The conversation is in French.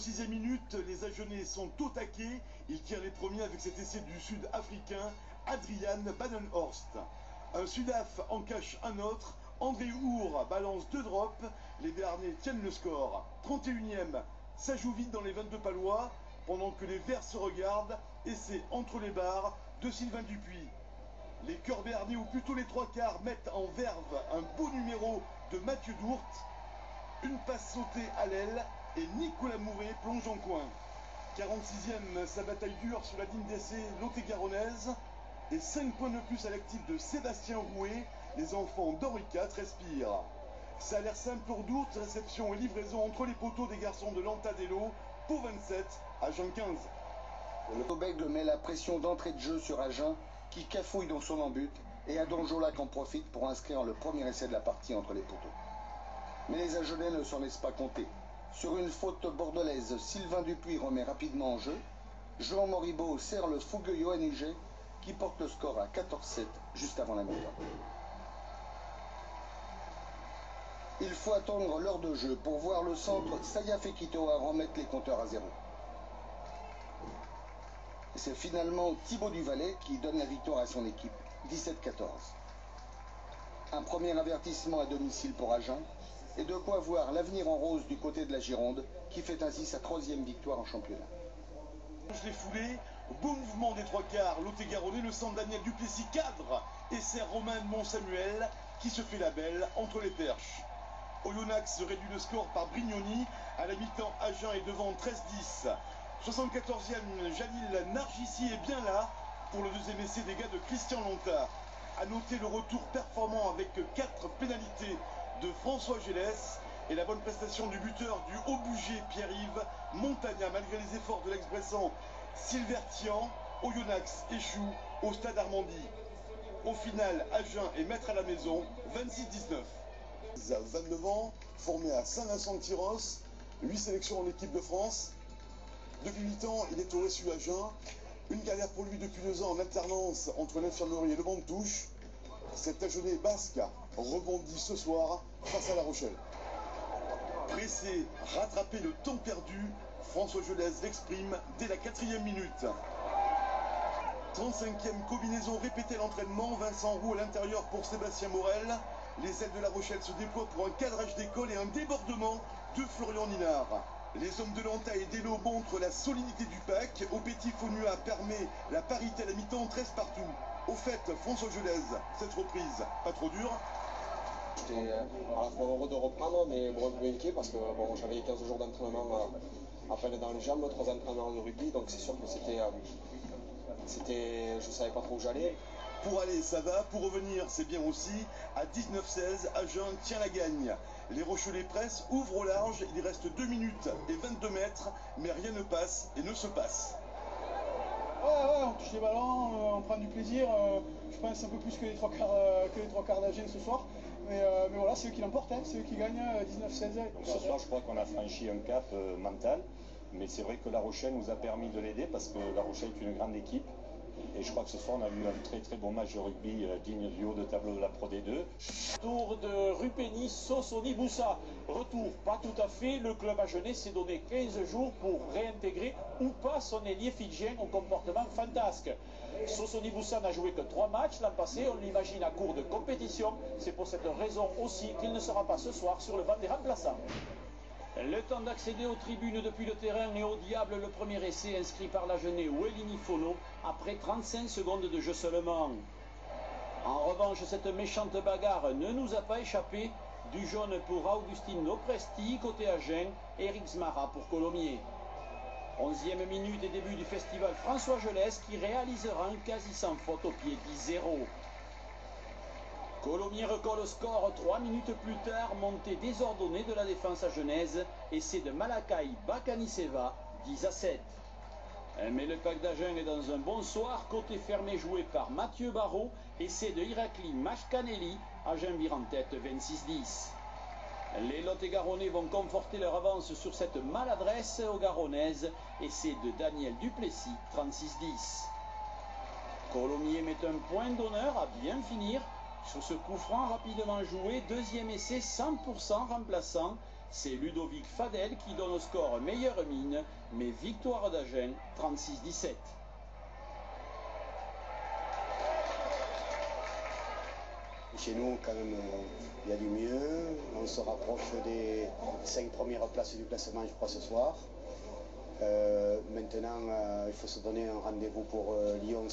6e minute, les Agenais sont au taquet. Ils tirent les premiers avec cet essai du Sud-Africain Adrian Badenhorst. Un Sudaf en cache un autre. André Hour balance 2 drops. Les Béarnais tiennent le score. 31e, ça joue vite dans les 22 palois. Pendant que les Verts se regardent, essai entre les barres de Sylvain Dupuis. Les cœurs béarnais, ou plutôt les trois quarts, mettent en verve un beau numéro de Mathieu Dourte. Une passe sautée à l'aile et Nicolas Mouret plonge en coin. 46e, sa bataille dure sur la ligne d'essai lot-et-garonnaise. Et 5 points de plus à l'actif de Sébastien Rouet. Les enfants d'Henri IV respirent. Ça a l'air simple pour Dourte, réception et livraison entre les poteaux des garçons de l'Antadello pour 27, Agen 15. Le Cobègle met la pression d'entrée de jeu sur Agen, qui cafouille dans son embut, et Adonjolac en profite pour inscrire le premier essai de la partie entre les poteaux. Mais les Agenais ne s'en laissent pas compter. Sur une faute bordelaise, Sylvain Dupuis remet rapidement en jeu. Jean Moribaud serre le fougueux Johan Huget, qui porte le score à 14-7 juste avant la mi-temps. Il faut attendre l'heure de jeu pour voir le centre Saya Fekitoa remettre les compteurs à 0. C'est finalement Thibaut Duvalet qui donne la victoire à son équipe, 17-14. Un premier avertissement à domicile pour Agen, et de quoi voir l'avenir en rose du côté de la Gironde, qui fait ainsi sa 3e victoire en championnat. Je l'ai foulé, beau mouvement des trois quarts, Lot-et-Garonnais, le centre Daniel Duplessis cadre et sert Romain de Mont-Samuel qui se fait la belle entre les perches. Oyonnax réduit le score par Brignoni, à la mi-temps Agen est devant 13-10. 74e, Jalil Nargissi est bien là pour le deuxième essai des gars de Christian Lontard. A noter le retour performant avec 4 pénalités de François Gélès et la bonne prestation du buteur du haut-bouger Pierre-Yves Montagna. Malgré les efforts de l'ex-Bressan Silvertian, Oyonnax échoue au stade Armandie. Au final, Agen est maître à la maison, 26-19. À 29 ans, formé à Saint-Vincent-de-Tyrosse, 8 sélections en équipe de France. Depuis 8 ans, il est au RSU Agen. Une carrière pour lui depuis 2 ans en alternance entre l'infirmerie et le banc de touche. Cet Agenais basque rebondit ce soir face à La Rochelle. Pressé, rattraper le temps perdu, François Gelès l'exprime dès la 4e minute. 35e combinaison répétée l'entraînement, Vincent Roux à l'intérieur pour Sébastien Morel. Les ailes de La Rochelle se déploient pour un cadrage d'école et un débordement de Florian Ninard. Les hommes de Lanta et d'Elo montrent la solidité du pack. Au Petit Fonua permet la parité à la mi-temps, 13 partout. Au fait, François Gelès, cette reprise, pas trop dure. J'étais à la fois heureux de reprendre, mais bon, un peu inquiet parce que bon, j'avais 15 jours d'entraînement à peine dans les jambes, 3 entraînements de rugby, donc c'est sûr que je savais pas trop où j'allais. Pour aller, ça va. Pour revenir, c'est bien aussi. À 19-16, Agen tient la gagne. Les Rochelais pressent, ouvrent au large. Il reste 2 minutes et 22 mètres, mais rien ne passe et ne se passe. Ouais, on touche les ballons, on prend du plaisir. Je pense un peu plus que les trois quarts d'Agen ce soir. Mais voilà, c'est eux qui l'emportent, hein, c'est eux qui gagnent 19-16. Donc ce soir, je crois qu'on a franchi un cap mental. Mais c'est vrai que La Rochelle nous a permis de l'aider parce que La Rochelle est une grande équipe. Et je crois que ce soir, on a eu un très très bon match de rugby digne du haut de tableau de la Pro D2. Tour de Rupeni, Sosoni Boussa. Retour, pas tout à fait. Le club agenais s'est donné 15 jours pour réintégrer ou pas son ailier fidjien au comportement fantasque. Sosoni Boussa n'a joué que 3 matchs l'an passé. On l'imagine à court de compétition. C'est pour cette raison aussi qu'il ne sera pas ce soir sur le banc des remplaçants. Le temps d'accéder aux tribunes depuis le terrain et au diable, le premier essai inscrit par l'Agenais Wellini Fono après 35 secondes de jeu seulement. En revanche, cette méchante bagarre ne nous a pas échappé. Du jaune pour Augustine Lopresti côté Agen, Eric Zmara pour Colomiers. 11e minute et début du festival François Gelès qui réalisera un quasi sans faute au pied 10-0. Colomiers recolle au score 3 minutes plus tard, montée désordonnée de la défense agenaise, essai de Malakai Bakaniseva, 10-7. Mais le pack d'Agen est dans un bon soir, côté fermé joué par Mathieu Barrault, essai de Irakli Mashkaneli, Agen vire en tête 26-10. Les Lot-et-Garonnais vont conforter leur avance sur cette maladresse aux Garonnaises, essai de Daniel Duplessis, 36-10. Colomiers met un point d'honneur à bien finir. Sur ce coup franc rapidement joué, deuxième essai 100% remplaçant, C'est Ludovic Fadel qui donne au score meilleure mine, mais victoire d'Agen 36-17. Chez nous, quand même, il y a du mieux. On se rapproche des 5 premières places du classement, je crois, ce soir. Maintenant, il faut se donner un rendez-vous pour Lyon.